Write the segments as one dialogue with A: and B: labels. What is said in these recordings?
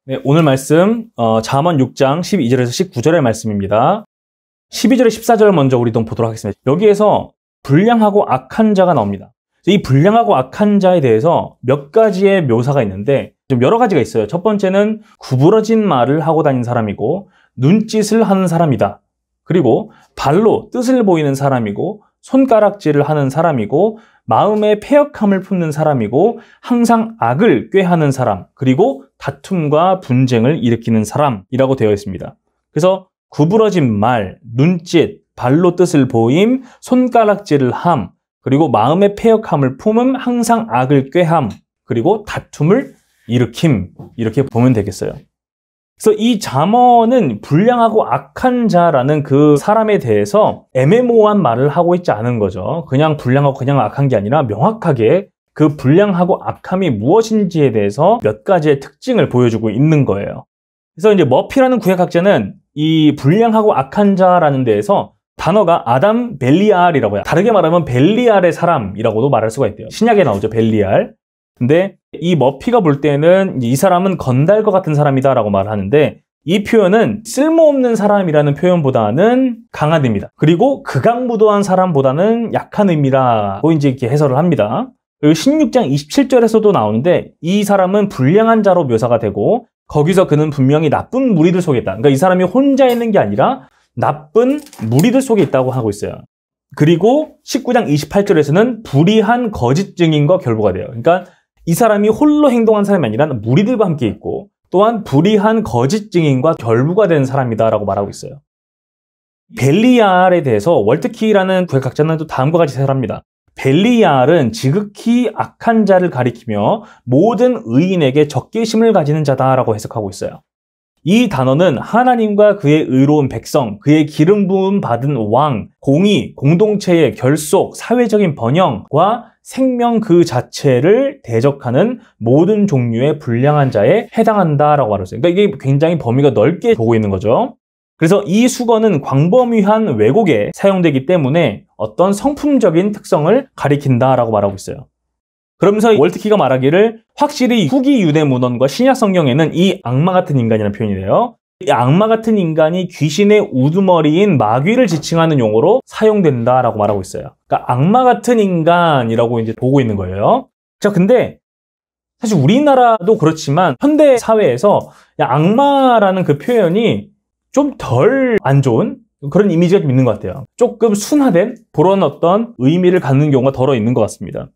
A: 네, 오늘 말씀 잠언 6장 12절에서 19절의 말씀입니다. 12절에 14절 먼저 우리 좀 보도록 하겠습니다. 여기에서 불량하고 악한 자가 나옵니다. 이 불량하고 악한 자에 대해서 몇 가지의 묘사가 있는데 좀 여러 가지가 있어요. 첫 번째는 구부러진 말을 하고 다니는 사람이고 눈짓을 하는 사람이다. 그리고 발로 뜻을 보이는 사람이고 손가락질을 하는 사람이고 마음의 패역함을 품는 사람이고 항상 악을 꾀하는 사람, 그리고 다툼과 분쟁을 일으키는 사람이라고 되어 있습니다. 그래서 구부러진 말, 눈짓, 발로 뜻을 보임, 손가락질을 함, 그리고 마음의 패역함을 품음, 항상 악을 꾀함, 그리고 다툼을 일으킴, 이렇게 보면 되겠어요. 그래서 이 잠언은 불량하고 악한 자라는 그 사람에 대해서 애매모호한 말을 하고 있지 않은 거죠. 그냥 불량하고 그냥 악한 게 아니라 명확하게 그 불량하고 악함이 무엇인지에 대해서 몇 가지의 특징을 보여주고 있는 거예요. 그래서 이제 머피라는 구약학자는 이 불량하고 악한 자라는 데에서 단어가 아담 벨리알이라고 해요. 다르게 말하면 벨리알의 사람이라고도 말할 수가 있대요. 신약에 나오죠, 벨리알. 근데 이 머피가 볼 때는 이 사람은 건달과 같은 사람이다 라고 말하는데, 이 표현은 쓸모없는 사람이라는 표현보다는 강한 의미다. 그리고 극악무도한 사람보다는 약한 의미라고 이제 이렇게 해설을 합니다. 그리고 16장 27절에서도 나오는데 이 사람은 불량한 자로 묘사가 되고, 거기서 그는 분명히 나쁜 무리들 속에 있다. 그러니까 이 사람이 혼자 있는 게 아니라 나쁜 무리들 속에 있다고 하고 있어요. 그리고 19장 28절에서는 불의한 거짓 증인과 결부가 돼요. 그러니까 이 사람이 홀로 행동한 사람이 아니라 무리들과 함께 있고, 또한 불의한 거짓 증인과 결부가 된 사람이다라고 말하고 있어요. 벨리알에 대해서 월트키라는 구약학자는 또 다음과 같이 해설합니다. 벨리알은 지극히 악한 자를 가리키며 모든 의인에게 적개심을 가지는 자다라고 해석하고 있어요. 이 단어는 하나님과 그의 의로운 백성, 그의 기름 부음 받은 왕, 공의, 공동체의 결속, 사회적인 번영과 생명 그 자체를 대적하는 모든 종류의 불량한 자에 해당한다라고 말했어요. 그러니까 이게 굉장히 범위가 넓게 보고 있는 거죠. 그래서 이 수거는 광범위한 왜곡에 사용되기 때문에 어떤 성품적인 특성을 가리킨다라고 말하고 있어요. 그러면서 월트키가 말하기를 확실히 후기 유대 문헌과 신약 성경에는 이 악마 같은 인간이라는 표현이 돼요. 이 악마 같은 인간이 귀신의 우두머리인 마귀를 지칭하는 용어로 사용된다라고 말하고 있어요. 그러니까 악마 같은 인간이라고 이제 보고 있는 거예요. 자, 근데 사실 우리나라도 그렇지만 현대 사회에서 악마라는 그 표현이 좀 덜 안 좋은 그런 이미지가 좀 있는 것 같아요. 조금 순화된 그런 어떤 의미를 갖는 경우가 덜어 있는 것 같습니다.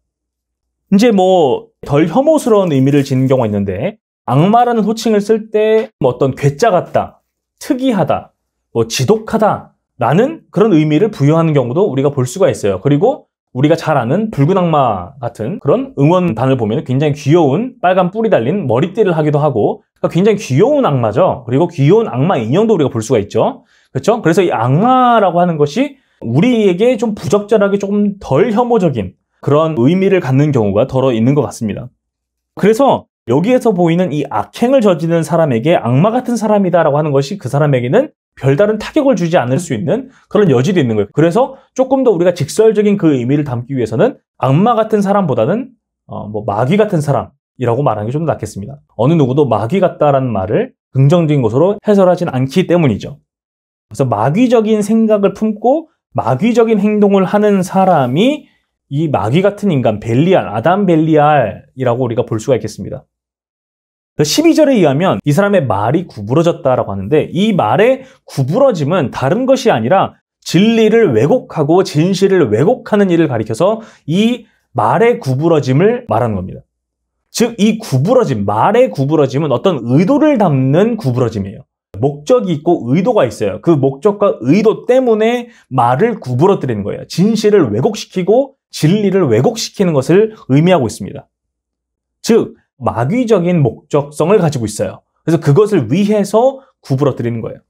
A: 이제 뭐 덜 혐오스러운 의미를 지닌 경우가 있는데, 악마라는 호칭을 쓸 때 어떤 괴짜 같다, 특이하다, 뭐 지독하다 라는 그런 의미를 부여하는 경우도 우리가 볼 수가 있어요. 그리고 우리가 잘 아는 붉은 악마 같은 그런 응원단을 보면 굉장히 귀여운 빨간 뿔이 달린 머리띠를 하기도 하고, 그러니까 굉장히 귀여운 악마죠. 그리고 귀여운 악마 인형도 우리가 볼 수가 있죠. 그렇죠? 그래서 이 악마라고 하는 것이 우리에게 좀 부적절하게 조금 덜 혐오적인 그런 의미를 갖는 경우가 덜어 있는 것 같습니다. 그래서 여기에서 보이는 이 악행을 저지르는 사람에게 악마 같은 사람이다라고 하는 것이 그 사람에게는 별다른 타격을 주지 않을 수 있는 그런 여지도 있는 거예요. 그래서 조금 더 우리가 직설적인 그 의미를 담기 위해서는 악마 같은 사람보다는 뭐 마귀 같은 사람이라고 말하는 게 좀 더 낫겠습니다. 어느 누구도 마귀 같다라는 말을 긍정적인 것으로 해설하진 않기 때문이죠. 그래서 마귀적인 생각을 품고 마귀적인 행동을 하는 사람이 이 마귀 같은 인간, 벨리알, 아담 벨리알이라고 우리가 볼 수가 있겠습니다. 12절에 의하면 이 사람의 말이 구부러졌다라고 하는데, 이 말의 구부러짐은 다른 것이 아니라 진리를 왜곡하고 진실을 왜곡하는 일을 가리켜서 이 말의 구부러짐을 말하는 겁니다. 즉, 이 구부러짐, 말의 구부러짐은 어떤 의도를 담는 구부러짐이에요. 목적이 있고 의도가 있어요. 그 목적과 의도 때문에 말을 구부러뜨리는 거예요. 진실을 왜곡시키고 진리를 왜곡시키는 것을 의미하고 있습니다. 즉, 마귀적인 목적성을 가지고 있어요. 그래서 그것을 위해서 구부러뜨리는 거예요.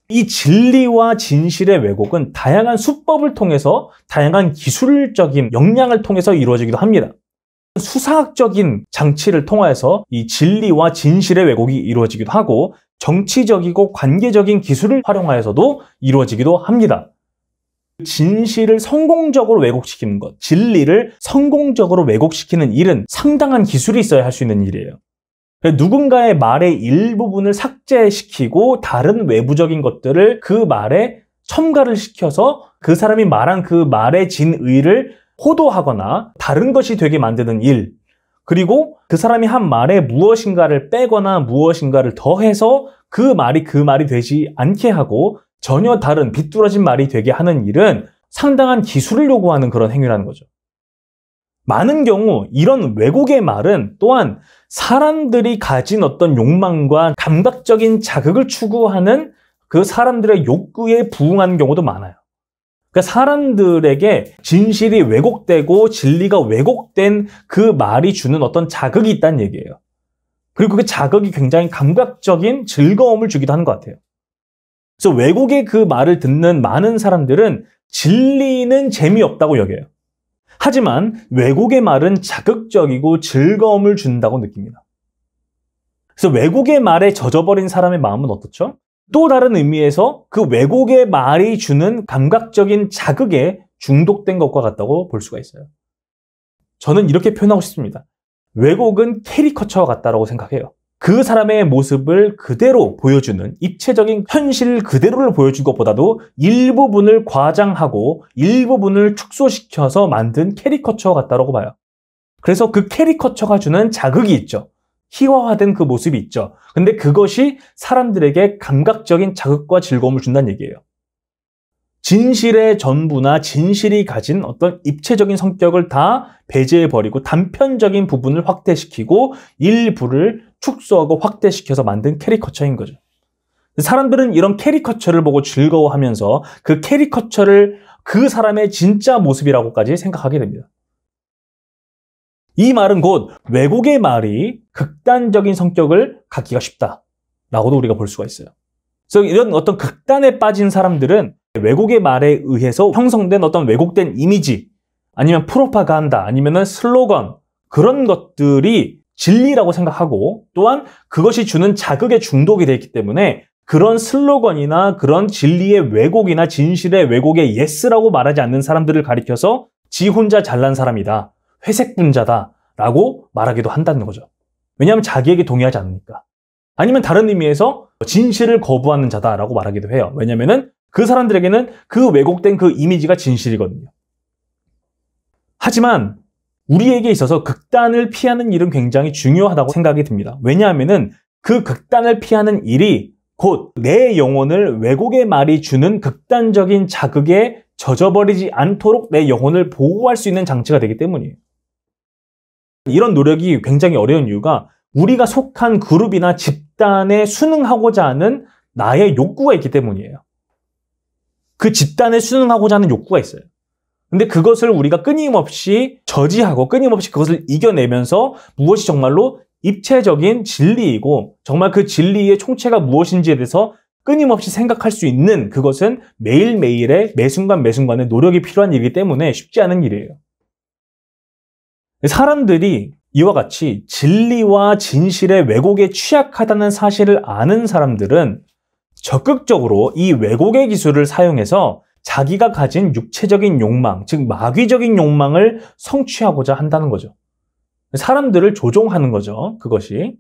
A: 이 진리와 진실의 왜곡은 다양한 수법을 통해서, 다양한 기술적인 역량을 통해서 이루어지기도 합니다. 수사학적인 장치를 통해서 이 진리와 진실의 왜곡이 이루어지기도 하고, 정치적이고 관계적인 기술을 활용하여서도 이루어지기도 합니다. 진실을 성공적으로 왜곡시키는 것, 진리를 성공적으로 왜곡시키는 일은 상당한 기술이 있어야 할 수 있는 일이에요. 누군가의 말의 일부분을 삭제시키고 다른 외부적인 것들을 그 말에 첨가를 시켜서 그 사람이 말한 그 말의 진의를 호도하거나 다른 것이 되게 만드는 일, 그리고 그 사람이 한 말에 무엇인가를 빼거나 무엇인가를 더해서 그 말이 되지 않게 하고 전혀 다른 비뚤어진 말이 되게 하는 일은 상당한 기술을 요구하는 그런 행위라는 거죠. 많은 경우 이런 왜곡의 말은 또한 사람들이 가진 어떤 욕망과 감각적인 자극을 추구하는 그 사람들의 욕구에 부응하는 경우도 많아요. 그러니까 사람들에게 진실이 왜곡되고 진리가 왜곡된 그 말이 주는 어떤 자극이 있다는 얘기예요. 그리고 그 자극이 굉장히 감각적인 즐거움을 주기도 하는 것 같아요. 그래서 왜곡의 그 말을 듣는 많은 사람들은 진리는 재미없다고 여겨요. 하지만 왜곡의 말은 자극적이고 즐거움을 준다고 느낍니다. 그래서 왜곡의 말에 젖어버린 사람의 마음은 어떻죠? 또 다른 의미에서 그 왜곡의 말이 주는 감각적인 자극에 중독된 것과 같다고 볼 수가 있어요. 저는 이렇게 표현하고 싶습니다. 왜곡은 캐리커처와 같다고 생각해요. 그 사람의 모습을 그대로 보여주는 입체적인 현실 그대로를 보여준 것보다도 일부분을 과장하고 일부분을 축소시켜서 만든 캐리커처와 같다고 봐요. 그래서 그 캐리커처가 주는 자극이 있죠. 희화화된 그 모습이 있죠. 근데 그것이 사람들에게 감각적인 자극과 즐거움을 준다는 얘기예요. 진실의 전부나 진실이 가진 어떤 입체적인 성격을 다 배제해버리고 단편적인 부분을 확대시키고 일부를 축소하고 확대시켜서 만든 캐리커처인 거죠. 사람들은 이런 캐리커처를 보고 즐거워하면서 그 캐리커처를 그 사람의 진짜 모습이라고까지 생각하게 됩니다. 이 말은 곧 왜곡의 말이 극단적인 성격을 갖기가 쉽다라고도 우리가 볼 수가 있어요. 그래서 이런 어떤 극단에 빠진 사람들은 왜곡의 말에 의해서 형성된 어떤 왜곡된 이미지, 아니면 프로파간다, 아니면 슬로건, 그런 것들이 진리라고 생각하고 또한 그것이 주는 자극에 중독이 되어 있기 때문에 그런 슬로건이나 그런 진리의 왜곡이나 진실의 왜곡에 예스라고 말하지 않는 사람들을 가리켜서 지 혼자 잘난 사람이다, 회색분자다 라고 말하기도 한다는 거죠. 왜냐하면 자기에게 동의하지 않으니까. 아니면 다른 의미에서 진실을 거부하는 자다라고 말하기도 해요. 왜냐하면 그 사람들에게는 그 왜곡된 그 이미지가 진실이거든요. 하지만 우리에게 있어서 극단을 피하는 일은 굉장히 중요하다고 생각이 듭니다. 왜냐하면 그 극단을 피하는 일이 곧 내 영혼을 왜곡의 말이 주는 극단적인 자극에 젖어버리지 않도록 내 영혼을 보호할 수 있는 장치가 되기 때문이에요. 이런 노력이 굉장히 어려운 이유가 우리가 속한 그룹이나 집단에 순응하고자 하는 나의 욕구가 있기 때문이에요. 그 집단에 순응하고자 하는 욕구가 있어요. 근데 그것을 우리가 끊임없이 저지하고 끊임없이 그것을 이겨내면서 무엇이 정말로 입체적인 진리이고 정말 그 진리의 총체가 무엇인지에 대해서 끊임없이 생각할 수 있는 그것은 매일매일의 매순간 매순간의 노력이 필요한 일이기 때문에 쉽지 않은 일이에요. 사람들이 이와 같이 진리와 진실의 왜곡에 취약하다는 사실을 아는 사람들은 적극적으로 이 왜곡의 기술을 사용해서 자기가 가진 육체적인 욕망, 즉 마귀적인 욕망을 성취하고자 한다는 거죠. 사람들을 조종하는 거죠, 그것이.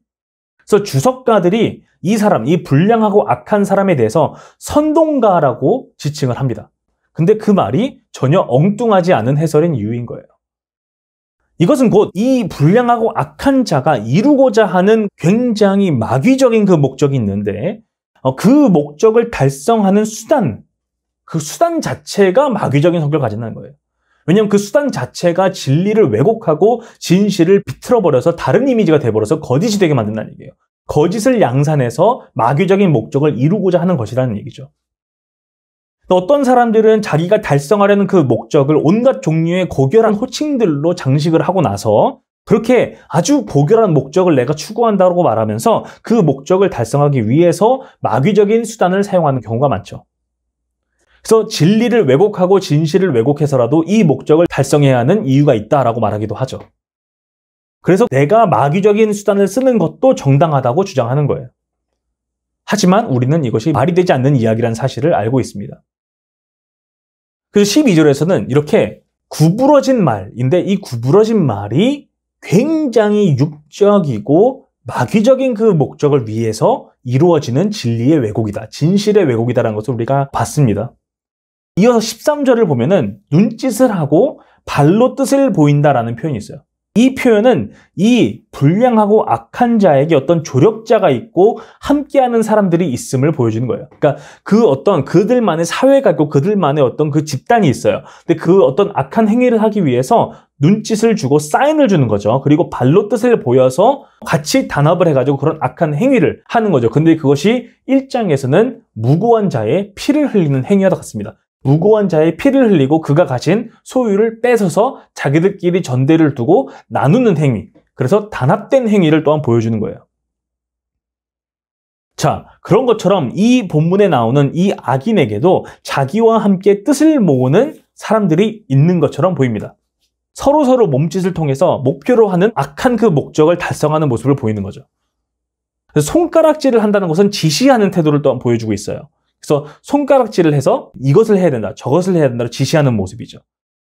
A: 그래서 주석가들이 이 사람, 이 불량하고 악한 사람에 대해서 선동가라고 지칭을 합니다. 근데 그 말이 전혀 엉뚱하지 않은 해설인 이유인 거예요. 이것은 곧 이 불량하고 악한 자가 이루고자 하는 굉장히 마귀적인 그 목적이 있는데 그 목적을 달성하는 수단, 그 수단 자체가 마귀적인 성격을 가진다는 거예요. 왜냐하면 그 수단 자체가 진리를 왜곡하고 진실을 비틀어버려서 다른 이미지가 돼버려서 거짓이 되게 만든다는 얘기예요. 거짓을 양산해서 마귀적인 목적을 이루고자 하는 것이라는 얘기죠. 어떤 사람들은 자기가 달성하려는 그 목적을 온갖 종류의 고결한 호칭들로 장식을 하고 나서 그렇게 아주 고결한 목적을 내가 추구한다고 말하면서 그 목적을 달성하기 위해서 마귀적인 수단을 사용하는 경우가 많죠. 그래서 진리를 왜곡하고 진실을 왜곡해서라도 이 목적을 달성해야 하는 이유가 있다라고 말하기도 하죠. 그래서 내가 마귀적인 수단을 쓰는 것도 정당하다고 주장하는 거예요. 하지만 우리는 이것이 말이 되지 않는 이야기라는 사실을 알고 있습니다. 그래서 12절에서는 이렇게 구부러진 말인데 이 구부러진 말이 굉장히 육적이고 마귀적인 그 목적을 위해서 이루어지는 진리의 왜곡이다. 진실의 왜곡이다라는 것을 우리가 봤습니다. 이어서 13절을 보면은 눈짓을 하고 발로 뜻을 보인다라는 표현이 있어요. 이 표현은 이 불량하고 악한 자에게 어떤 조력자가 있고 함께하는 사람들이 있음을 보여주는 거예요. 그러니까 그 어떤 그들만의 사회가 있고 그들만의 어떤 그 집단이 있어요. 근데 그 어떤 악한 행위를 하기 위해서 눈짓을 주고 사인을 주는 거죠. 그리고 발로 뜻을 보여서 같이 단합을 해가지고 그런 악한 행위를 하는 거죠. 근데 그것이 1장에서는 무고한 자의 피를 흘리는 행위와 같습니다. 무고한 자의 피를 흘리고 그가 가진 소유를 뺏어서 자기들끼리 전대를 두고 나누는 행위. 그래서 단합된 행위를 또한 보여주는 거예요. 자, 그런 것처럼 이 본문에 나오는 이 악인에게도 자기와 함께 뜻을 모으는 사람들이 있는 것처럼 보입니다. 서로 몸짓을 통해서 목표로 하는 악한 그 목적을 달성하는 모습을 보이는 거죠. 그래서 손가락질을 한다는 것은 지시하는 태도를 또한 보여주고 있어요. 그래서 손가락질을 해서 이것을 해야 된다, 저것을 해야 된다로 지시하는 모습이죠.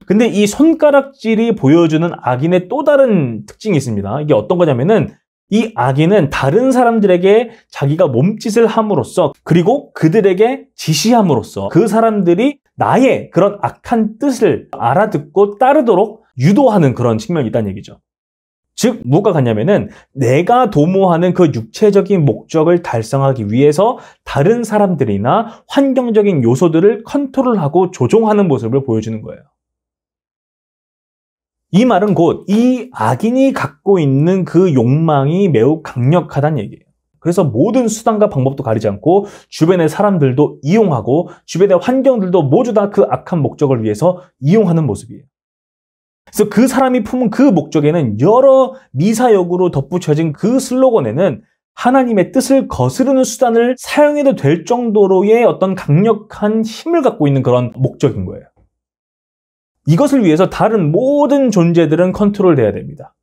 A: 근데 이 손가락질이 보여주는 악인의 또 다른 특징이 있습니다. 이게 어떤 거냐면은 이 악인은 다른 사람들에게 자기가 몸짓을 함으로써 그리고 그들에게 지시함으로써 그 사람들이 나의 그런 악한 뜻을 알아듣고 따르도록 유도하는 그런 측면이 있다는 얘기죠. 즉 뭐가 같냐면은 내가 도모하는 그 육체적인 목적을 달성하기 위해서 다른 사람들이나 환경적인 요소들을 컨트롤하고 조종하는 모습을 보여주는 거예요. 이 말은 곧 이 악인이 갖고 있는 그 욕망이 매우 강력하다는 얘기예요. 그래서 모든 수단과 방법도 가리지 않고 주변의 사람들도 이용하고 주변의 환경들도 모두 다 그 악한 목적을 위해서 이용하는 모습이에요. 그래서 그 사람이 품은 그 목적에는 여러 미사역으로 덧붙여진 그 슬로건에는 하나님의 뜻을 거스르는 수단을 사용해도 될 정도로의 어떤 강력한 힘을 갖고 있는 그런 목적인 거예요. 이것을 위해서 다른 모든 존재들은 컨트롤돼야 됩니다.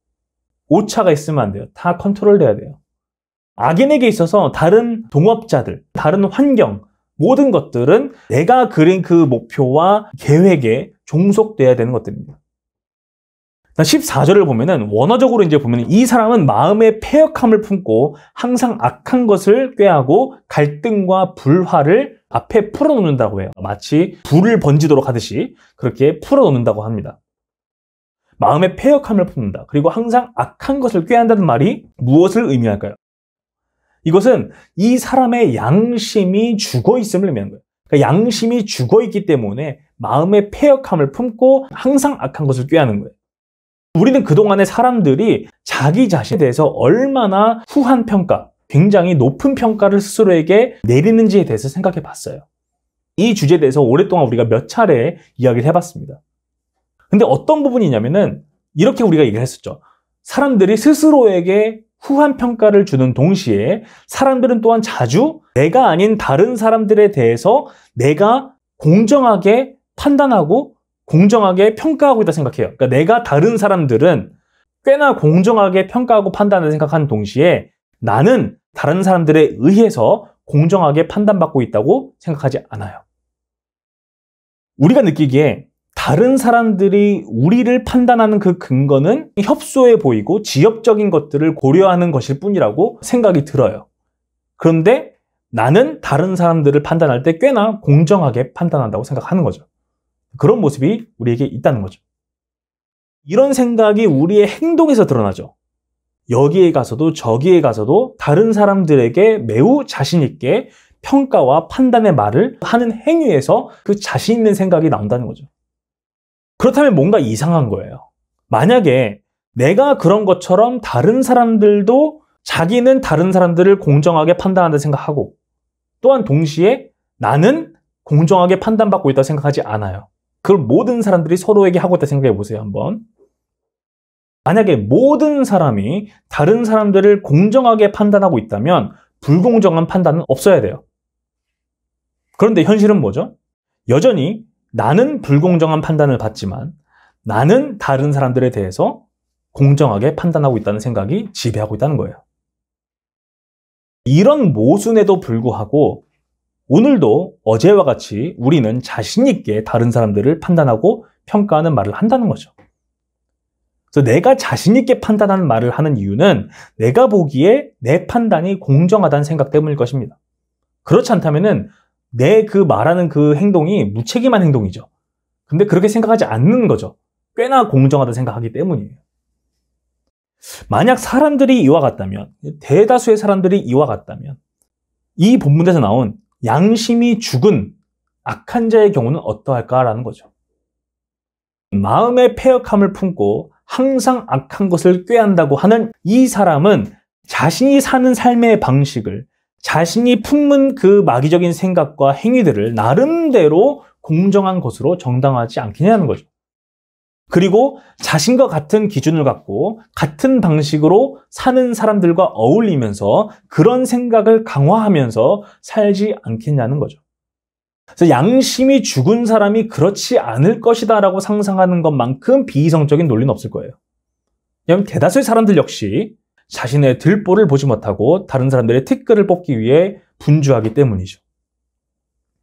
A: 오차가 있으면 안 돼요. 다 컨트롤돼야 돼요. 악인에게 있어서 다른 동업자들, 다른 환경, 모든 것들은 내가 그린 그 목표와 계획에 종속돼야 되는 것들입니다. 14절을 보면은 원어적으로 이제 보면 이 사람은 마음의 패역함을 품고 항상 악한 것을 꾀하고 갈등과 불화를 앞에 풀어놓는다고 해요. 마치 불을 번지도록 하듯이 그렇게 풀어놓는다고 합니다. 마음의 패역함을 품는다. 그리고 항상 악한 것을 꾀한다는 말이 무엇을 의미할까요? 이것은 이 사람의 양심이 죽어있음을 의미하는 거예요. 그러니까 양심이 죽어있기 때문에 마음의 패역함을 품고 항상 악한 것을 꾀하는 거예요. 우리는 그동안의 사람들이 자기 자신에 대해서 얼마나 후한 평가, 굉장히 높은 평가를 스스로에게 내리는지에 대해서 생각해 봤어요. 이 주제에 대해서 오랫동안 우리가 몇 차례 이야기를 해봤습니다. 근데 어떤 부분이냐면은 이렇게 우리가 얘기를 했었죠. 사람들이 스스로에게 후한 평가를 주는 동시에 사람들은 또한 자주 내가 아닌 다른 사람들에 대해서 내가 공정하게 판단하고 공정하게 평가하고 있다 생각해요. 그러니까 내가 다른 사람들은 꽤나 공정하게 평가하고 판단을 생각하는 동시에 나는 다른 사람들에 의해서 공정하게 판단받고 있다고 생각하지 않아요. 우리가 느끼기에 다른 사람들이 우리를 판단하는 그 근거는 협소해 보이고 지엽적인 것들을 고려하는 것일 뿐이라고 생각이 들어요. 그런데 나는 다른 사람들을 판단할 때 꽤나 공정하게 판단한다고 생각하는 거죠. 그런 모습이 우리에게 있다는 거죠. 이런 생각이 우리의 행동에서 드러나죠. 여기에 가서도 저기에 가서도 다른 사람들에게 매우 자신 있게 평가와 판단의 말을 하는 행위에서 그 자신 있는 생각이 나온다는 거죠. 그렇다면 뭔가 이상한 거예요. 만약에 내가 그런 것처럼 다른 사람들도 자기는 다른 사람들을 공정하게 판단한다 생각하고 또한 동시에 나는 공정하게 판단받고 있다고 생각하지 않아요. 그걸 모든 사람들이 서로에게 하고 있다 생각해 보세요, 한번. 만약에 모든 사람이 다른 사람들을 공정하게 판단하고 있다면 불공정한 판단은 없어야 돼요. 그런데 현실은 뭐죠? 여전히 나는 불공정한 판단을 받지만 나는 다른 사람들에 대해서 공정하게 판단하고 있다는 생각이 지배하고 있다는 거예요. 이런 모순에도 불구하고 오늘도 어제와 같이 우리는 자신 있게 다른 사람들을 판단하고 평가하는 말을 한다는 거죠. 그래서 내가 자신 있게 판단하는 말을 하는 이유는 내가 보기에 내 판단이 공정하다는 생각 때문일 것입니다. 그렇지 않다면은 내 그 말하는 그 행동이 무책임한 행동이죠. 근데 그렇게 생각하지 않는 거죠. 꽤나 공정하다 생각하기 때문이에요. 만약 사람들이 이와 같다면, 대다수의 사람들이 이와 같다면, 이 본문에서 나온 양심이 죽은 악한 자의 경우는 어떠할까라는 거죠. 마음의 패역함을 품고 항상 악한 것을 꾀한다고 하는 이 사람은 자신이 사는 삶의 방식을, 자신이 품는 그 마귀적인 생각과 행위들을 나름대로 공정한 것으로 정당화하지 않겠냐는 거죠. 그리고 자신과 같은 기준을 갖고 같은 방식으로 사는 사람들과 어울리면서 그런 생각을 강화하면서 살지 않겠냐는 거죠. 그래서 양심이 죽은 사람이 그렇지 않을 것이다 라고 상상하는 것만큼 비이성적인 논리는 없을 거예요. 왜냐하면 대다수의 사람들 역시 자신의 들보를 보지 못하고 다른 사람들의 티끌을 뽑기 위해 분주하기 때문이죠.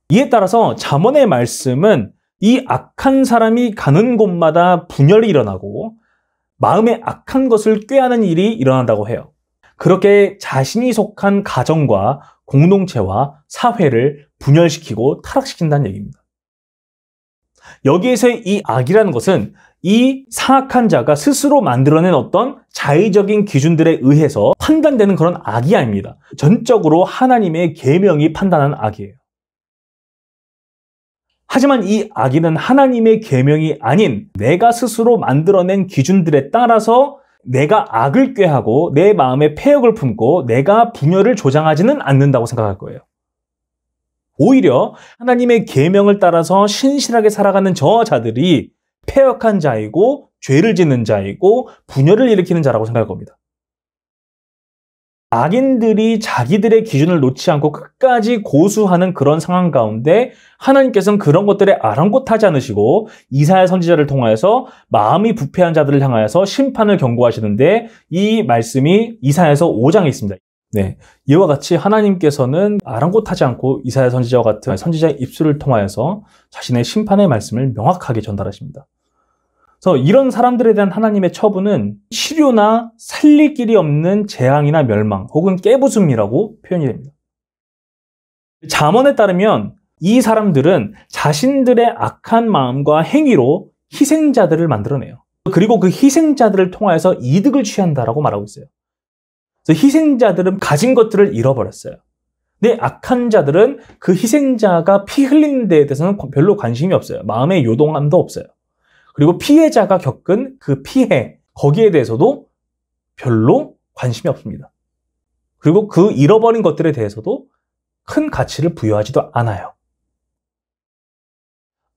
A: 이에 따라서 잠언의 말씀은 이 악한 사람이 가는 곳마다 분열이 일어나고 마음에 악한 것을 꾀하는 일이 일어난다고 해요. 그렇게 자신이 속한 가정과 공동체와 사회를 분열시키고 타락시킨다는 얘기입니다. 여기에서의 이 악이라는 것은 이 사악한 자가 스스로 만들어낸 어떤 자의적인 기준들에 의해서 판단되는 그런 악이 아닙니다. 전적으로 하나님의 계명이 판단하는 악이에요. 하지만 이 악의는 하나님의 계명이 아닌 내가 스스로 만들어낸 기준들에 따라서 내가 악을 꾀하고 내 마음에 패역을 품고 내가 분열을 조장하지는 않는다고 생각할 거예요. 오히려 하나님의 계명을 따라서 신실하게 살아가는 저 자들이 패역한 자이고 죄를 짓는 자이고 분열을 일으키는 자라고 생각할 겁니다. 악인들이 자기들의 기준을 놓지 않고 끝까지 고수하는 그런 상황 가운데 하나님께서는 그런 것들에 아랑곳하지 않으시고 이사야 선지자를 통하여서 마음이 부패한 자들을 향하여서 심판을 경고하시는데 이 말씀이 이사야서 5장에 있습니다. 네, 이와 같이 하나님께서는 아랑곳하지 않고 이사야 선지자와 같은 선지자의 입술을 통하여서 자신의 심판의 말씀을 명확하게 전달하십니다. 그래서 이런 사람들에 대한 하나님의 처분은 치료나 살릴 길이 없는 재앙이나 멸망 혹은 깨부숨이라고 표현이 됩니다. 잠언에 따르면 이 사람들은 자신들의 악한 마음과 행위로 희생자들을 만들어내요. 그리고 그 희생자들을 통하여서 이득을 취한다라고 말하고 있어요. 그래서 희생자들은 가진 것들을 잃어버렸어요. 근데 악한 자들은 그 희생자가 피 흘리는 데에 대해서는 별로 관심이 없어요. 마음의 요동함도 없어요. 그리고 피해자가 겪은 그 피해, 거기에 대해서도 별로 관심이 없습니다. 그리고 그 잃어버린 것들에 대해서도 큰 가치를 부여하지도 않아요.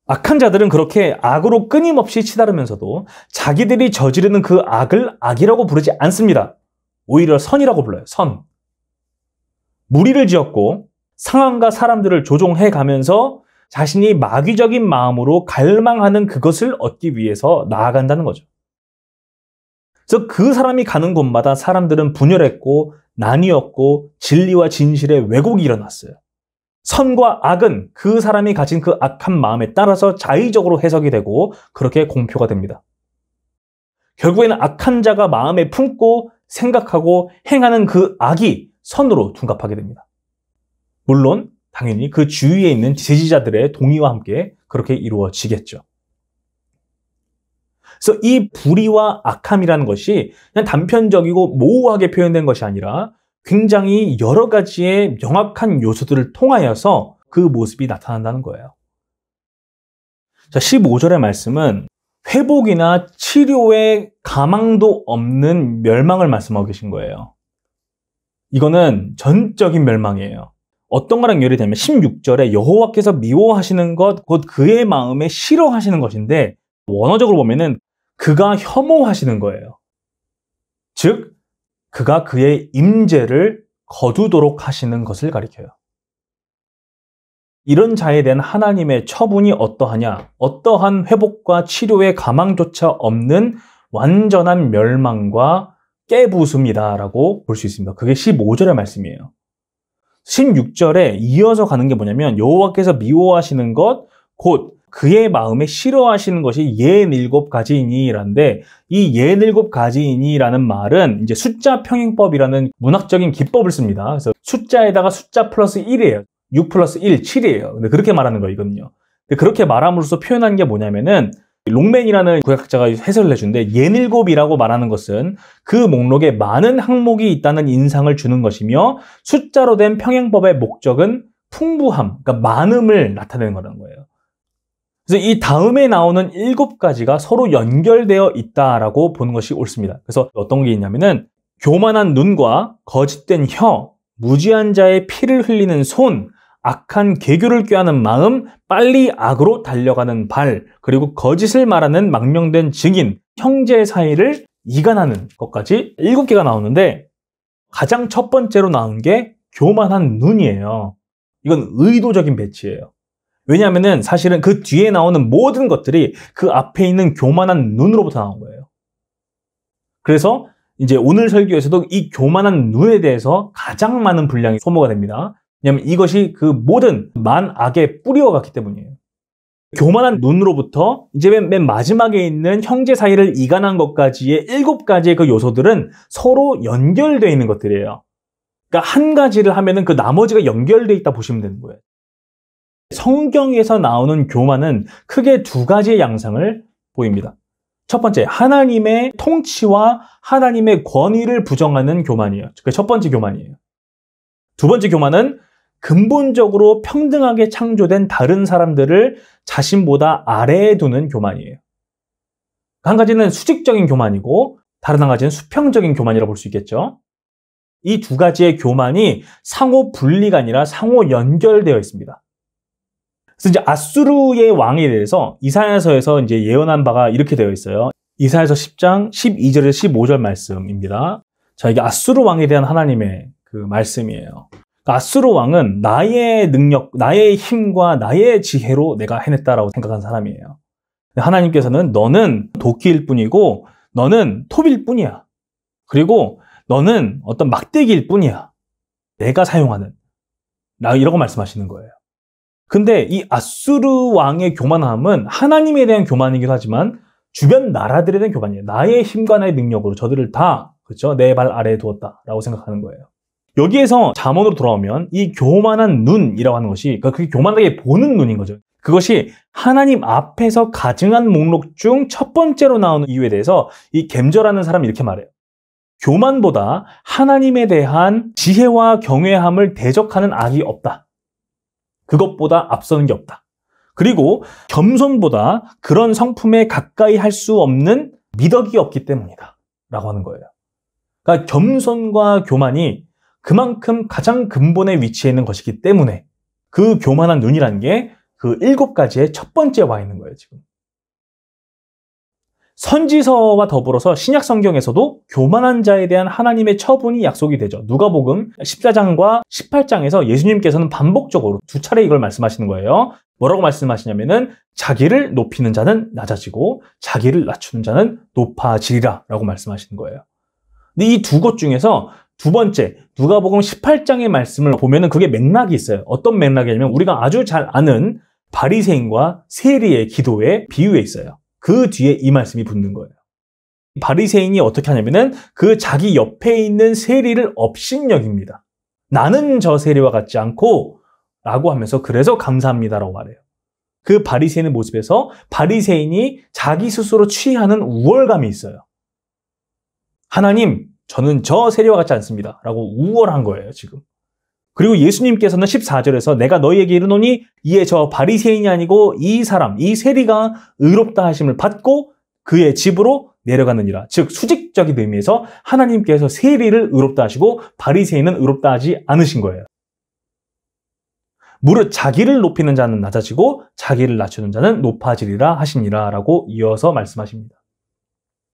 A: 악한 자들은 그렇게 악으로 끊임없이 치달으면서도 자기들이 저지르는 그 악을 악이라고 부르지 않습니다. 오히려 선이라고 불러요. 선. 무리를 지었고 상황과 사람들을 조종해 가면서 자신이 마귀적인 마음으로 갈망하는 그것을 얻기 위해서 나아간다는 거죠. 그래서 그 사람이 가는 곳마다 사람들은 분열했고 나뉘었고 진리와 진실의 왜곡이 일어났어요. 선과 악은 그 사람이 가진 그 악한 마음에 따라서 자의적으로 해석이 되고 그렇게 공표가 됩니다. 결국에는 악한 자가 마음에 품고 생각하고 행하는 그 악이 선으로 둔갑하게 됩니다. 물론 당연히 그 주위에 있는 지지자들의 동의와 함께 그렇게 이루어지겠죠. 그래서 이 불의와 악함이라는 것이 그냥 단편적이고 모호하게 표현된 것이 아니라 굉장히 여러 가지의 명확한 요소들을 통하여서 그 모습이 나타난다는 거예요. 자, 15절의 말씀은 회복이나 치료의 가망도 없는 멸망을 말씀하고 계신 거예요. 이거는 전적인 멸망이에요. 어떤 거랑 예를 들면 16절에 여호와께서 미워하시는 것, 곧 그의 마음에 싫어하시는 것인데 원어적으로 보면은 그가 혐오하시는 거예요. 즉, 그가 그의 임재를 거두도록 하시는 것을 가리켜요. 이런 자에 대한 하나님의 처분이 어떠하냐? 어떠한 회복과 치료의 가망조차 없는 완전한 멸망과 깨부숨이다라고 볼 수 있습니다. 그게 15절의 말씀이에요. 16절에 이어서 가는 게 뭐냐면 여호와께서 미워하시는 것, 곧 그의 마음에 싫어하시는 것이 67가지이니라는데 이 67가지이니라는 말은 이제 숫자 평행법이라는 문학적인 기법을 씁니다. 그래서 숫자에다가 숫자 플러스 1이에요. 6 플러스 1, 7이에요. 근데 그렇게 말하는 거거든요. 그렇게 말함으로써 표현한 게 뭐냐면은 롱맨이라는 구약학자가 해설을 해주는데 67이라고 말하는 것은 그 목록에 많은 항목이 있다는 인상을 주는 것이며 숫자로 된 평행법의 목적은 풍부함, 그러니까 많음을 나타내는 거라는 거예요. 그래서 이 다음에 나오는 7가지가 서로 연결되어 있다라고 보는 것이 옳습니다. 그래서 어떤 게 있냐면은 교만한 눈과 거짓된 혀, 무지한 자의 피를 흘리는 손, 악한 계교를 꾀하는 마음, 빨리 악으로 달려가는 발, 그리고 거짓을 말하는 망명된 증인, 형제 사이를 이간하는 것까지 7개가 나오는데 가장 첫 번째로 나온 게 교만한 눈이에요. 이건 의도적인 배치예요. 왜냐하면은 사실은 그 뒤에 나오는 모든 것들이 그 앞에 있는 교만한 눈으로부터 나온 거예요. 그래서 이제 오늘 설교에서도 이 교만한 눈에 대해서 가장 많은 분량이 소모가 됩니다. 왜냐하면 이것이 그 모든 만악의 뿌리와 같기 때문이에요. 교만한 눈으로부터 이제 맨 마지막에 있는 형제 사이를 이간한 것까지의 7가지의 그 요소들은 서로 연결되어 있는 것들이에요. 그러니까 한 가지를 하면은 그 나머지가 연결되어 있다 보시면 되는 거예요. 성경에서 나오는 교만은 크게 2가지의 양상을 보입니다. 첫 번째, 하나님의 통치와 하나님의 권위를 부정하는 교만이에요. 그게 첫 번째 교만이에요. 두 번째 교만은 근본적으로 평등하게 창조된 다른 사람들을 자신보다 아래에 두는 교만이에요. 한 가지는 수직적인 교만이고 다른 한 가지는 수평적인 교만이라고 볼 수 있겠죠. 이 2가지의 교만이 상호 분리가 아니라 상호 연결되어 있습니다. 그래서 이제 아수르의 왕에 대해서 이사야서에서 이제 예언한 바가 이렇게 되어 있어요. 이사야서 10장 12절에서 15절 말씀입니다. 자, 이게 아수르 왕에 대한 하나님의 그 말씀이에요. 아수르 왕은 나의 능력, 나의 힘과 나의 지혜로 내가 해냈다라고 생각한 사람이에요. 하나님께서는 너는 도끼일 뿐이고 너는 톱일 뿐이야. 그리고 너는 어떤 막대기일 뿐이야. 내가 사용하는. 이라고 말씀하시는 거예요. 근데 이 아수르 왕의 교만함은 하나님에 대한 교만이기도 하지만 주변 나라들에 대한 교만이에요. 나의 힘과 나의 능력으로 저들을 다 그렇죠? 내 발 아래에 두었다라고 생각하는 거예요. 여기에서 잠언으로 돌아오면 이 교만한 눈이라고 하는 것이 그게 교만하게 보는 눈인 거죠. 그것이 하나님 앞에서 가증한 목록 중 첫 번째로 나오는 이유에 대해서 이 겜저라는 사람이 이렇게 말해요. 교만보다 하나님에 대한 지혜와 경외함을 대적하는 악이 없다. 그것보다 앞서는 게 없다. 그리고 겸손보다 그런 성품에 가까이 할 수 없는 미덕이 없기 때문이다. 라고 하는 거예요. 그러니까 겸손과 교만이 그만큼 가장 근본에 위치해 있는 것이기 때문에 그 교만한 눈이라는 게 그 7가지의 첫 번째에 와 있는 거예요, 지금. 선지서와 더불어서 신약 성경에서도 교만한 자에 대한 하나님의 처분이 약속이 되죠. 누가복음 14장과 18장에서 예수님께서는 반복적으로 2차례 이걸 말씀하시는 거예요. 뭐라고 말씀하시냐면은 자기를 높이는 자는 낮아지고 자기를 낮추는 자는 높아지리라 라고 말씀하시는 거예요. 근데 이 2곳 중에서 두 번째, 누가복음 18장의 말씀을 보면은 그게 맥락이 있어요. 어떤 맥락이냐면 우리가 아주 잘 아는 바리새인과 세리의 기도의 비유에 있어요. 그 뒤에 이 말씀이 붙는 거예요. 바리새인이 어떻게 하냐면은 그 자기 옆에 있는 세리를 업신여깁니다. 나는 저 세리와 같지 않고 라고 하면서 그래서 감사합니다라고 말해요. 그 바리새인의 모습에서 바리새인이 자기 스스로 취하는 우월감이 있어요. 하나님, 저는 저 세리와 같지 않습니다. 라고 우월한 거예요, 지금. 그리고 예수님께서는 14절에서 내가 너희에게 이르노니 이에 저 바리새인이 아니고 이 사람, 이 세리가 의롭다 하심을 받고 그의 집으로 내려가느니라. 즉 수직적인 의미에서 하나님께서 세리를 의롭다 하시고 바리새인은 의롭다 하지 않으신 거예요. 무릇 자기를 높이는 자는 낮아지고 자기를 낮추는 자는 높아지리라 하시니라 라고 이어서 말씀하십니다.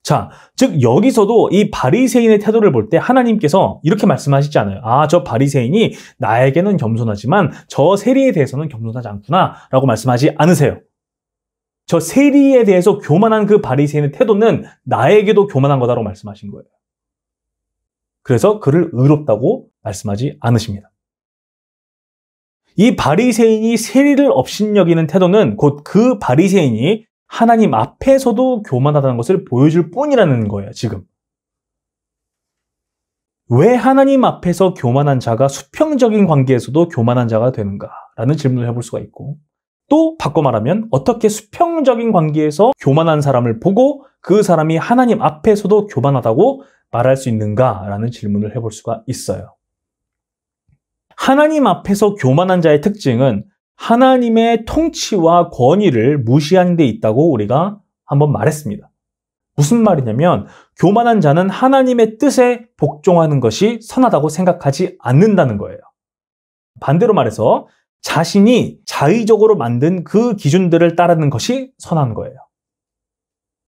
A: 자, 즉 여기서도 이 바리새인의 태도를 볼 때 하나님께서 이렇게 말씀하시지 않아요. 아, 저 바리새인이 나에게는 겸손하지만 저 세리에 대해서는 겸손하지 않구나 라고 말씀하지 않으세요. 저 세리에 대해서 교만한 그 바리새인의 태도는 나에게도 교만한 거다라고 말씀하신 거예요. 그래서 그를 의롭다고 말씀하지 않으십니다. 이 바리새인이 세리를 업신여기는 태도는 곧 그 바리새인이 하나님 앞에서도 교만하다는 것을 보여줄 뿐이라는 거예요, 지금. 왜 하나님 앞에서 교만한 자가 수평적인 관계에서도 교만한 자가 되는가라는 질문을 해볼 수가 있고, 또 바꿔 말하면 어떻게 수평적인 관계에서 교만한 사람을 보고 그 사람이 하나님 앞에서도 교만하다고 말할 수 있는가라는 질문을 해볼 수가 있어요. 하나님 앞에서 교만한 자의 특징은 하나님의 통치와 권위를 무시하는 데 있다고 우리가 한번 말했습니다. 무슨 말이냐면 교만한 자는 하나님의 뜻에 복종하는 것이 선하다고 생각하지 않는다는 거예요. 반대로 말해서 자신이 자의적으로 만든 그 기준들을 따르는 것이 선한 거예요.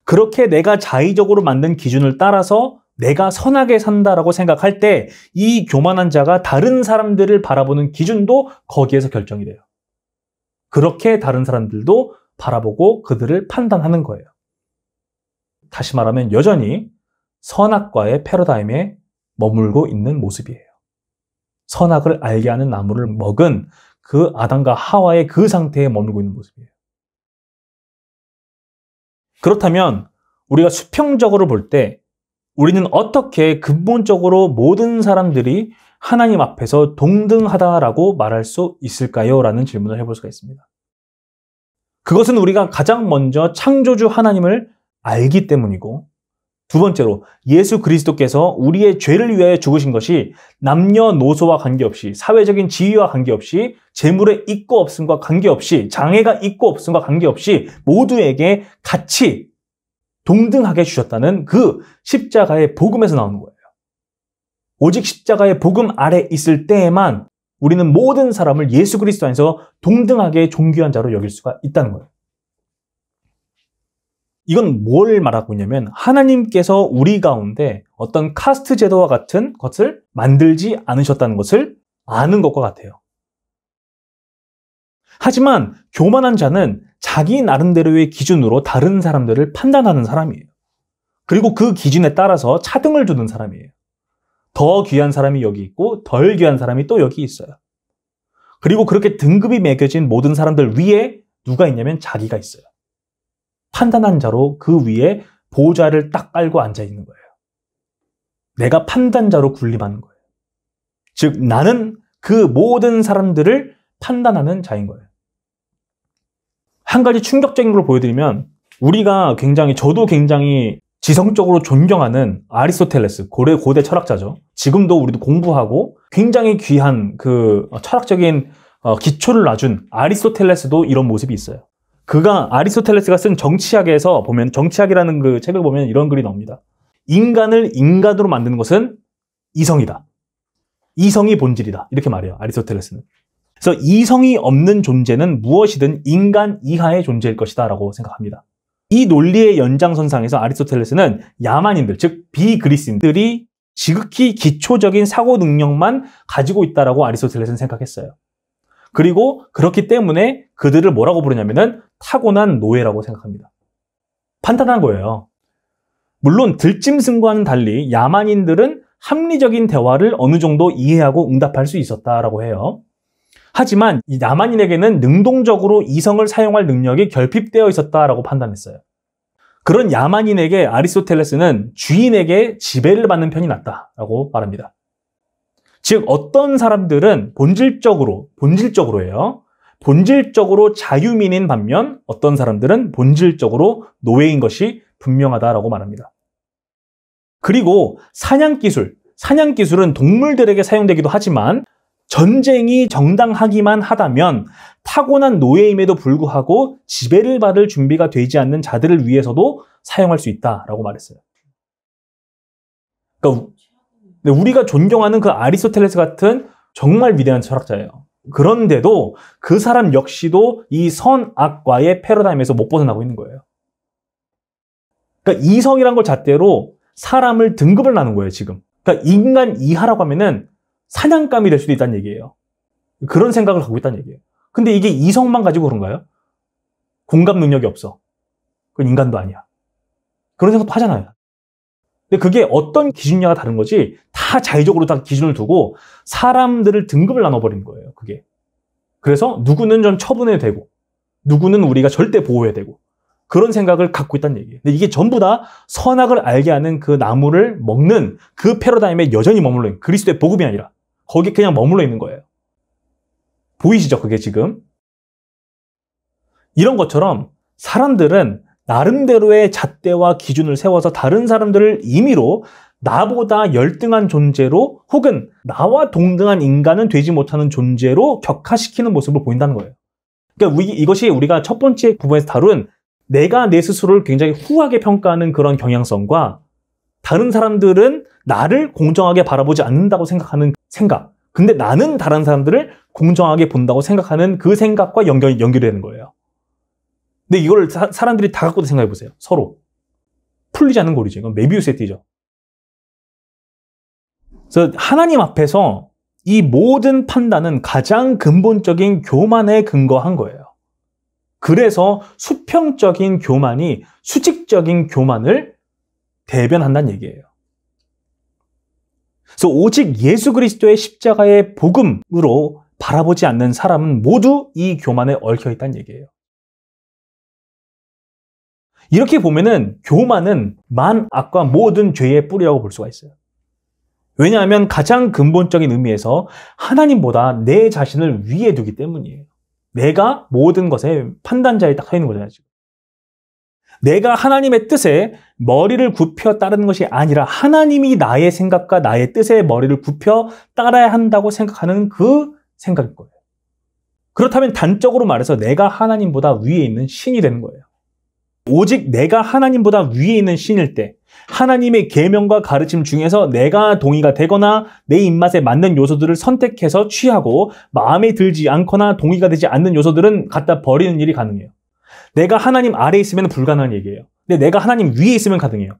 A: 그렇게 내가 자의적으로 만든 기준을 따라서 내가 선하게 산다라고 생각할 때 이 교만한 자가 다른 사람들을 바라보는 기준도 거기에서 결정이 돼요. 그렇게 다른 사람들도 바라보고 그들을 판단하는 거예요. 다시 말하면 여전히 선악과의 패러다임에 머물고 있는 모습이에요. 선악을 알게 하는 나무를 먹은 그 아담과 하와의 그 상태에 머물고 있는 모습이에요. 그렇다면 우리가 수평적으로 볼 때 우리는 어떻게 근본적으로 모든 사람들이 하나님 앞에서 동등하다라고 말할 수 있을까요? 라는 질문을 해볼 수가 있습니다. 그것은 우리가 가장 먼저 창조주 하나님을 알기 때문이고, 두 번째로 예수 그리스도께서 우리의 죄를 위하여 죽으신 것이 남녀노소와 관계없이, 사회적인 지위와 관계없이, 재물의 있고 없음과 관계없이, 장애가 있고 없음과 관계없이 모두에게 같이 동등하게 주셨다는 그 십자가의 복음에서 나오는 거예요. 오직 십자가의 복음 아래 있을 때에만 우리는 모든 사람을 예수 그리스도 안에서 동등하게 존귀한 자로 여길 수가 있다는 거예요. 이건 뭘 말하고 있냐면 하나님께서 우리 가운데 어떤 카스트 제도와 같은 것을 만들지 않으셨다는 것을 아는 것과 같아요. 하지만 교만한 자는 자기 나름대로의 기준으로 다른 사람들을 판단하는 사람이에요. 그리고 그 기준에 따라서 차등을 두는 사람이에요. 더 귀한 사람이 여기 있고 덜 귀한 사람이 또 여기 있어요. 그리고 그렇게 등급이 매겨진 모든 사람들 위에 누가 있냐면 자기가 있어요. 판단한 자로 그 위에 보좌를 딱 깔고 앉아 있는 거예요. 내가 판단자로 군림하는 거예요. 즉 나는 그 모든 사람들을 판단하는 자인 거예요. 한 가지 충격적인 걸 보여드리면 저도 굉장히 지성적으로 존경하는 아리스토텔레스, 고대 철학자죠. 지금도 우리도 공부하고 굉장히 귀한 그 철학적인 기초를 놔준 아리스토텔레스도 이런 모습이 있어요. 아리스토텔레스가 쓴 정치학에서 보면, 정치학이라는 그 책을 보면 이런 글이 나옵니다. 인간을 인간으로 만드는 것은 이성이다. 이성이 본질이다. 이렇게 말해요, 아리스토텔레스는. 그래서 이성이 없는 존재는 무엇이든 인간 이하의 존재일 것이다 라고 생각합니다. 이 논리의 연장선상에서 아리스토텔레스는 야만인들, 즉 비그리스인들이 지극히 기초적인 사고 능력만 가지고 있다라고 아리스토텔레스는 생각했어요. 그리고 그렇기 때문에 그들을 뭐라고 부르냐면은 타고난 노예라고 생각합니다. 판단한 거예요. 물론 들짐승과는 달리 야만인들은 합리적인 대화를 어느 정도 이해하고 응답할 수 있었다라고 해요. 하지만 이 야만인에게는 능동적으로 이성을 사용할 능력이 결핍되어 있었다라고 판단했어요. 그런 야만인에게 아리스토텔레스는 주인에게 지배를 받는 편이 낫다라고 말합니다. 즉 어떤 사람들은 본질적으로예요. 본질적으로 자유민인 반면 어떤 사람들은 본질적으로 노예인 것이 분명하다라고 말합니다. 그리고 사냥기술은 동물들에게 사용되기도 하지만 전쟁이 정당하기만 하다면 타고난 노예임에도 불구하고 지배를 받을 준비가 되지 않는 자들을 위해서도 사용할 수 있다라고 말했어요. 그러니까 우리가 존경하는 그 아리스토텔레스 같은 정말 위대한 철학자예요. 그런데도 그 사람 역시도 이 선악과의 패러다임에서 못 벗어나고 있는 거예요. 그러니까 이성이란 걸 잣대로 사람을 등급을 나눈 거예요, 지금. 그러니까 인간 이하라고 하면은 사냥감이 될 수도 있다는 얘기예요. 그런 생각을 갖고 있다는 얘기예요. 근데 이게 이성만 가지고 그런가요? 공감 능력이 없어. 그건 인간도 아니야. 그런 생각도 하잖아요. 근데 그게 어떤 기준냐가 다른 거지, 다 자의적으로 다 기준을 두고 사람들을 등급을 나눠버리는 거예요, 그게. 그래서 누구는 좀 처분해야 되고 누구는 우리가 절대 보호해야 되고 그런 생각을 갖고 있다는 얘기예요. 근데 이게 전부 다 선악을 알게 하는 그 나무를 먹는 그 패러다임에 여전히 머물러 있는 그리스도의 복음이 아니라 거기에 그냥 머물러 있는 거예요. 보이시죠? 그게 지금. 이런 것처럼 사람들은 나름대로의 잣대와 기준을 세워서 다른 사람들을 임의로 나보다 열등한 존재로 혹은 나와 동등한 인간은 되지 못하는 존재로 격화시키는 모습을 보인다는 거예요. 그러니까 이것이 우리가 첫 번째 부분에서 다룬 내가 내 스스로를 굉장히 후하게 평가하는 그런 경향성과 다른 사람들은 나를 공정하게 바라보지 않는다고 생각하는 생각. 근데 나는 다른 사람들을 공정하게 본다고 생각하는 그 생각과 연결이 되는 거예요. 근데 이걸 사람들이 다 갖고 생각해 보세요. 서로. 풀리지 않는 고리죠. 이건 메비우스의 띠죠. 그래서 하나님 앞에서 이 모든 판단은 가장 근본적인 교만에 근거한 거예요. 그래서 수평적인 교만이 수직적인 교만을 대변한다는 얘기예요. 그래서 오직 예수 그리스도의 십자가의 복음으로 바라보지 않는 사람은 모두 이 교만에 얽혀 있다는 얘기예요. 이렇게 보면은 교만은 만악과 모든 죄의 뿌리라고 볼 수가 있어요. 왜냐하면 가장 근본적인 의미에서 하나님보다 내 자신을 위에 두기 때문이에요. 내가 모든 것의 판단자에 딱 서 있는 거잖아요. 지금. 내가 하나님의 뜻에 머리를 굽혀 따르는 것이 아니라 하나님이 나의 생각과 나의 뜻에 머리를 굽혀 따라야 한다고 생각하는 그 생각일 거예요. 그렇다면 단적으로 말해서 내가 하나님보다 위에 있는 신이 되는 거예요. 오직 내가 하나님보다 위에 있는 신일 때 하나님의 계명과 가르침 중에서 내가 동의가 되거나 내 입맛에 맞는 요소들을 선택해서 취하고 마음에 들지 않거나 동의가 되지 않는 요소들은 갖다 버리는 일이 가능해요. 내가 하나님 아래에 있으면 불가능한 얘기예요. 근데 내가 하나님 위에 있으면 가능해요.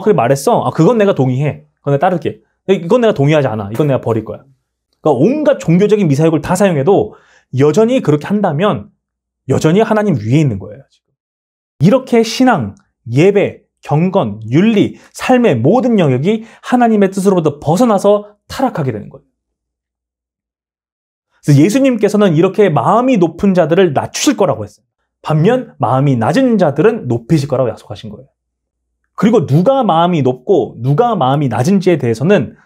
A: 그래 말했어. 그건 내가 동의해. 그건 내가 따를게. 이건 내가 동의하지 않아. 이건 내가 버릴 거야. 그러니까 온갖 종교적인 미사역을 다 사용해도 여전히 그렇게 한다면 여전히 하나님 위에 있는 거예요. 이렇게 신앙, 예배, 경건, 윤리, 삶의 모든 영역이 하나님의 뜻으로부터 벗어나서 타락하게 되는 거예요. 그래서 예수님께서는 이렇게 마음이 높은 자들을 낮추실 거라고 했어요. 반면 마음이 낮은 자들은 높이실 거라고 약속하신 거예요. 그리고 누가 마음이 높고 누가 마음이 낮은지에 대해서는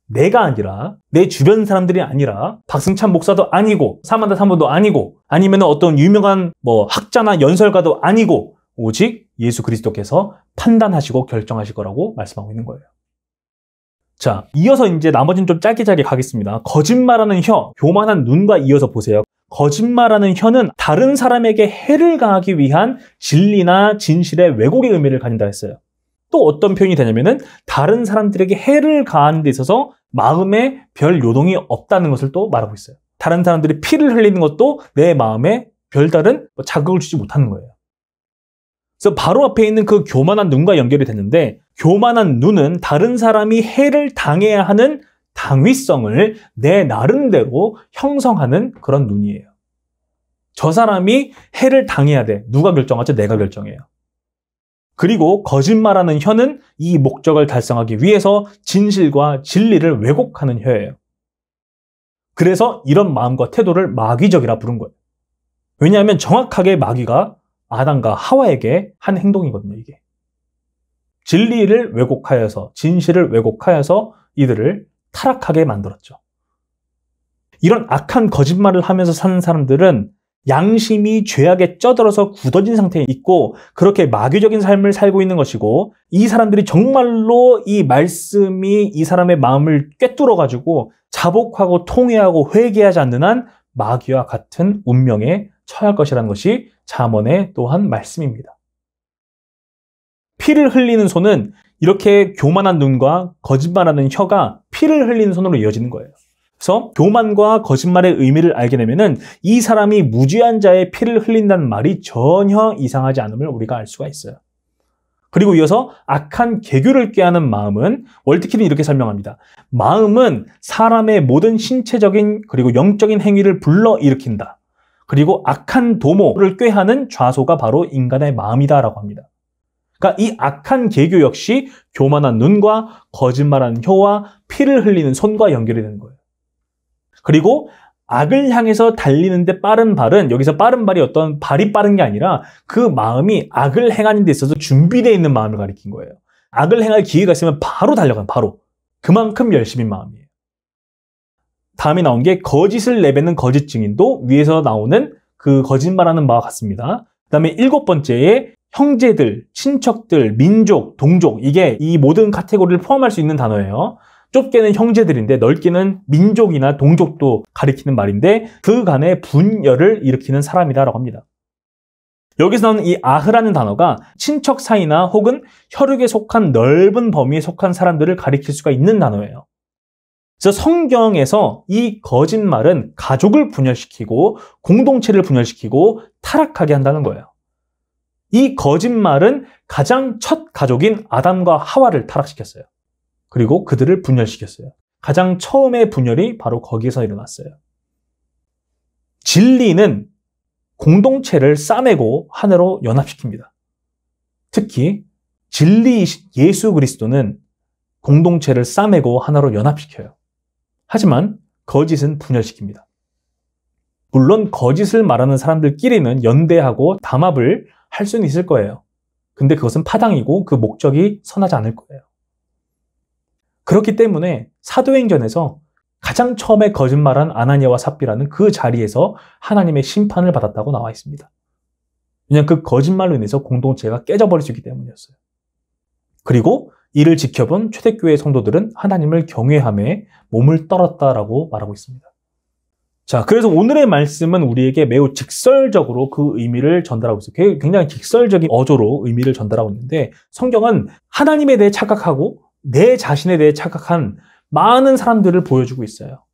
A: 내가 아니라 내 주변 사람들이 아니라 박승찬 목사도 아니고 사만다 사모도 아니고 아니면 어떤 유명한 학자나 연설가도 아니고 오직 예수 그리스도께서 판단하시고 결정하실 거라고 말씀하고 있는 거예요. 자, 이어서 이제 나머지는 좀 짧게 가겠습니다. 거짓말하는 혀, 교만한 눈과 이어서 보세요. 거짓말하는 혀는 다른 사람에게 해를 가하기 위한 진리나 진실의 왜곡의 의미를 가진다 했어요. 또 어떤 표현이 되냐면은 다른 사람들에게 해를 가하는 데 있어서 마음에 별 요동이 없다는 것을 또 말하고 있어요. 다른 사람들이 피를 흘리는 것도 내 마음에 별다른 자극을 주지 못하는 거예요. 그래서 바로 앞에 있는 그 교만한 눈과 연결이 됐는데 교만한 눈은 다른 사람이 해를 당해야 하는 당위성을 내 나름대로 형성하는 그런 눈이에요. 저 사람이 해를 당해야 돼. 누가 결정하죠? 내가 결정해요. 그리고 거짓말하는 혀는 이 목적을 달성하기 위해서 진실과 진리를 왜곡하는 혀예요. 그래서 이런 마음과 태도를 마귀적이라 부른 거예요. 왜냐하면 정확하게 마귀가 아담과 하와에게 한 행동이거든요, 이게. 진리를 왜곡하여서, 진실을 왜곡하여서 이들을 타락하게 만들었죠. 이런 악한 거짓말을 하면서 사는 사람들은 양심이 죄악에 쩌들어서 굳어진 상태에 있고 그렇게 마귀적인 삶을 살고 있는 것이고 이 사람들이 정말로 이 말씀이 이 사람의 마음을 꿰뚫어가지고 자복하고 통회하고 회개하지 않는 한 마귀와 같은 운명에 처할 것이라는 것이 잠언의 또한 말씀입니다. 피를 흘리는 손은 이렇게 교만한 눈과 거짓말하는 혀가 피를 흘리는 손으로 이어지는 거예요. 그래서 교만과 거짓말의 의미를 알게 되면은 이 사람이 무죄한 자의 피를 흘린다는 말이 전혀 이상하지 않음을 우리가 알 수가 있어요. 그리고 이어서 악한 계교를 꾀하는 마음은 월트킬은 이렇게 설명합니다. 마음은 사람의 모든 신체적인 그리고 영적인 행위를 불러일으킨다. 그리고 악한 도모를 꾀하는 좌소가 바로 인간의 마음이다라고 합니다. 그러니까 이 악한 계교 역시 교만한 눈과 거짓말하는 혀와 피를 흘리는 손과 연결이 되는 거예요. 그리고 악을 향해서 달리는데 빠른 발은 여기서 빠른 발이 어떤 발이 빠른 게 아니라 그 마음이 악을 행하는 데 있어서 준비되어 있는 마음을 가리킨 거예요. 악을 행할 기회가 있으면 바로 달려가요. 바로. 그만큼 열심인 마음이에요. 다음에 나온 게 거짓을 내뱉는 거짓 증인도 위에서 나오는 그 거짓말하는 바와 같습니다. 그 다음에 7번째에 형제들, 친척들, 민족, 동족, 이게 이 모든 카테고리를 포함할 수 있는 단어예요. 좁게는 형제들인데 넓게는 민족이나 동족도 가리키는 말인데 그 간의 분열을 일으키는 사람이다라고 합니다. 여기서 나오는 이 아흐라는 단어가 친척 사이나 혹은 혈육에 속한 넓은 범위에 속한 사람들을 가리킬 수가 있는 단어예요. 그래서 성경에서 이 거짓말은 가족을 분열시키고 공동체를 분열시키고 타락하게 한다는 거예요. 이 거짓말은 가장 첫 가족인 아담과 하와를 타락시켰어요. 그리고 그들을 분열시켰어요. 가장 처음의 분열이 바로 거기에서 일어났어요. 진리는 공동체를 싸매고 하나로 연합시킵니다. 특히 진리이신 예수 그리스도는 공동체를 싸매고 하나로 연합시켜요. 하지만 거짓은 분열시킵니다. 물론 거짓을 말하는 사람들끼리는 연대하고 담합을 할 수는 있을 거예요. 근데 그것은 파당이고 그 목적이 선하지 않을 거예요. 그렇기 때문에 사도행전에서 가장 처음에 거짓말한 아나니아와 삽비라는 그 자리에서 하나님의 심판을 받았다고 나와 있습니다. 왜냐하면 그 거짓말로 인해서 공동체가 깨져버릴 수 있기 때문이었어요. 그리고 이를 지켜본 초대교회 성도들은 하나님을 경외하며 몸을 떨었다라고 말하고 있습니다. 자, 그래서 오늘의 말씀은 우리에게 매우 직설적으로 그 의미를 전달하고 있어요. 굉장히 직설적인 어조로 의미를 전달하고 있는데 성경은 하나님에 대해 착각하고 내 자신에 대해 착각한 많은 사람들을 보여주고 있어요.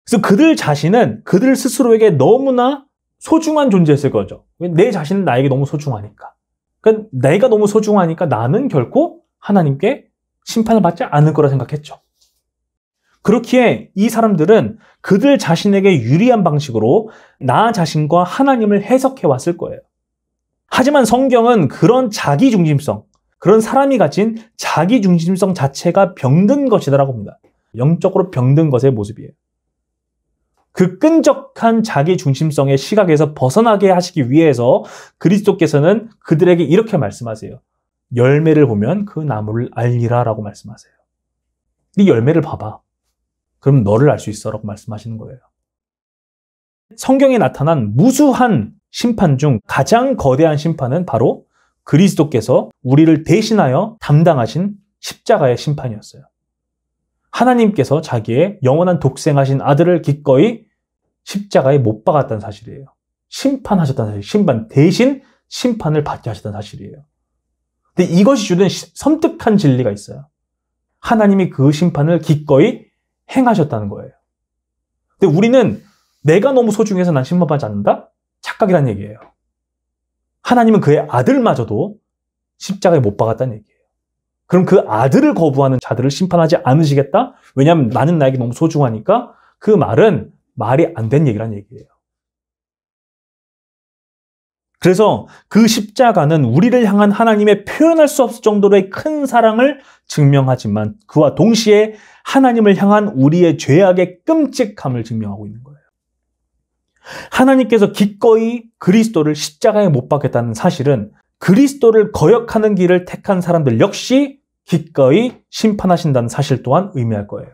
A: 그래서 그들 자신은 그들 스스로에게 너무나 소중한 존재였을 거죠. 내 자신은 나에게 너무 소중하니까. 그러니까 내가 너무 소중하니까 나는 결코 하나님께 심판을 받지 않을 거라 생각했죠. 그렇기에 이 사람들은 그들 자신에게 유리한 방식으로 나 자신과 하나님을 해석해 왔을 거예요. 하지만 성경은 그런 자기중심성, 그런 사람이 가진 자기중심성 자체가 병든 것이다라고 합니다. 영적으로 병든 것의 모습이에요. 그 끈적한 자기중심성의 시각에서 벗어나게 하시기 위해서 그리스도께서는 그들에게 이렇게 말씀하세요. 열매를 보면 그 나무를 알리라 라고 말씀하세요. 네 열매를 봐봐. 그럼 너를 알 수 있어 라고 말씀하시는 거예요. 성경에 나타난 무수한 심판 중 가장 거대한 심판은 바로 그리스도께서 우리를 대신하여 담당하신 십자가의 심판이었어요. 하나님께서 자기의 영원한 독생하신 아들을 기꺼이 십자가에 못 박았다는 사실이에요. 심판하셨다는 사실, 심판 대신 심판을 받게 하셨다는 사실이에요. 근데 이것이 주는 섬뜩한 진리가 있어요. 하나님이 그 심판을 기꺼이 행하셨다는 거예요. 근데 우리는 내가 너무 소중해서 난 심판받지 않는다? 착각이라는 얘기예요. 하나님은 그의 아들마저도 십자가에 못 박았다는 얘기예요. 그럼 그 아들을 거부하는 자들을 심판하지 않으시겠다? 왜냐하면 나는 나에게 너무 소중하니까 그 말은 말이 안 된 얘기라는 얘기예요. 그래서 그 십자가는 우리를 향한 하나님의 표현할 수 없을 정도로의 큰 사랑을 증명하지만 그와 동시에 하나님을 향한 우리의 죄악의 끔찍함을 증명하고 있는 거예요. 하나님께서 기꺼이 그리스도를 십자가에 못 박겠다는 사실은 그리스도를 거역하는 길을 택한 사람들 역시 기꺼이 심판하신다는 사실 또한 의미할 거예요.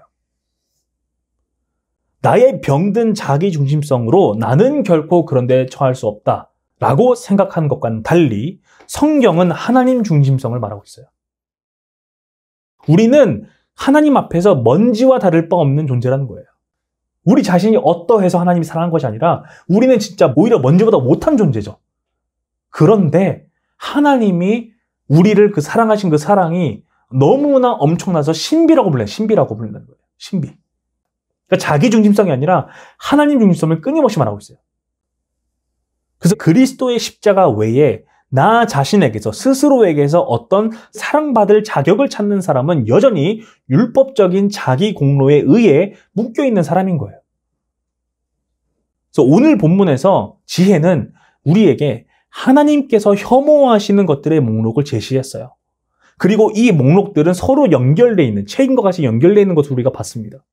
A: 나의 병든 자기중심성으로 나는 결코 그런 데 처할 수 없다라고 생각하는 것과는 달리 성경은 하나님 중심성을 말하고 있어요. 우리는 하나님 앞에서 먼지와 다를 바 없는 존재라는 거예요. 우리 자신이 어떠해서 하나님이 사랑한 것이 아니라 우리는 진짜 오히려 먼지보다 못한 존재죠. 그런데 하나님이 우리를 그 사랑하신 그 사랑이 너무나 엄청나서 신비라고 불러요. 신비라고 부른다는 거예요. 신비. 그러니까 자기 중심성이 아니라 하나님 중심성을 끊임없이 말하고 있어요. 그래서 그리스도의 십자가 외에 나 자신에게서 스스로에게서 어떤 사랑받을 자격을 찾는 사람은 여전히 율법적인 자기 공로에 의해 묶여있는 사람인 거예요. 그래서 오늘 본문에서 지혜는 우리에게 하나님께서 혐오하시는 것들의 목록을 제시했어요. 그리고 이 목록들은 서로 연결되어 있는, 책임과 같이 연결되어 있는 것을 우리가 봤습니다.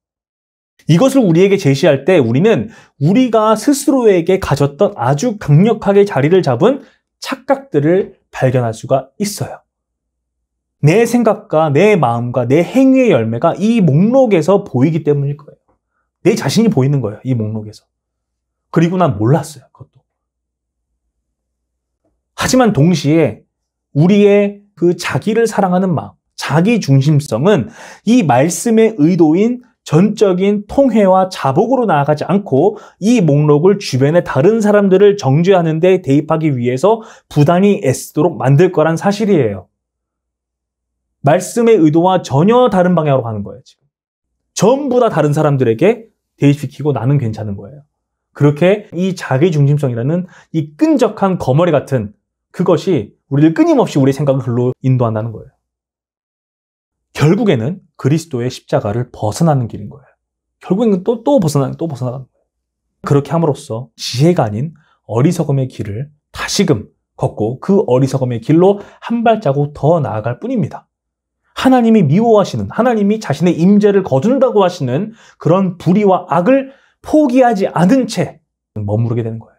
A: 이것을 우리에게 제시할 때 우리는 우리가 스스로에게 가졌던 아주 강력하게 자리를 잡은 착각들을 발견할 수가 있어요. 내 생각과 내 마음과 내 행위의 열매가 이 목록에서 보이기 때문일 거예요. 내 자신이 보이는 거예요. 이 목록에서. 그리고 난 몰랐어요. 그것도. 하지만 동시에 우리의 그 자기를 사랑하는 마음, 자기 중심성은 이 말씀의 의도인 전적인 통회와 자복으로 나아가지 않고 이 목록을 주변의 다른 사람들을 정죄하는 데 대입하기 위해서 부단히 애쓰도록 만들 거란 사실이에요. 말씀의 의도와 전혀 다른 방향으로 가는 거예요, 지금. 전부 다 다른 사람들에게 대입시키고 나는 괜찮은 거예요. 그렇게 이 자기 중심성이라는 이 끈적한 거머리 같은 그것이 우리를 끊임없이 우리의 생각을 글로 인도한다는 거예요. 결국에는 그리스도의 십자가를 벗어나는 길인 거예요. 결국에는 또 벗어나는 거예요. 그렇게 함으로써 지혜가 아닌 어리석음의 길을 다시금 걷고 그 어리석음의 길로 한 발자국 더 나아갈 뿐입니다. 하나님이 미워하시는, 하나님이 자신의 임재를 거둔다고 하시는 그런 불의와 악을 포기하지 않은 채 머무르게 되는 거예요.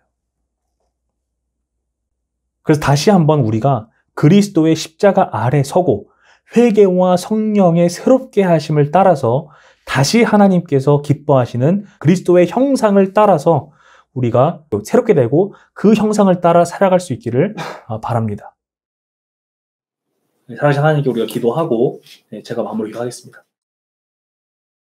A: 그래서 다시 한번 우리가 그리스도의 십자가 아래 서고 회개와 성령의 새롭게 하심을 따라서 다시 하나님께서 기뻐하시는 그리스도의 형상을 따라서 우리가 새롭게 되고 그 형상을 따라 살아갈 수 있기를 바랍니다. 살아계신 하나님께 우리가 기도하고 제가 마무리하겠습니다.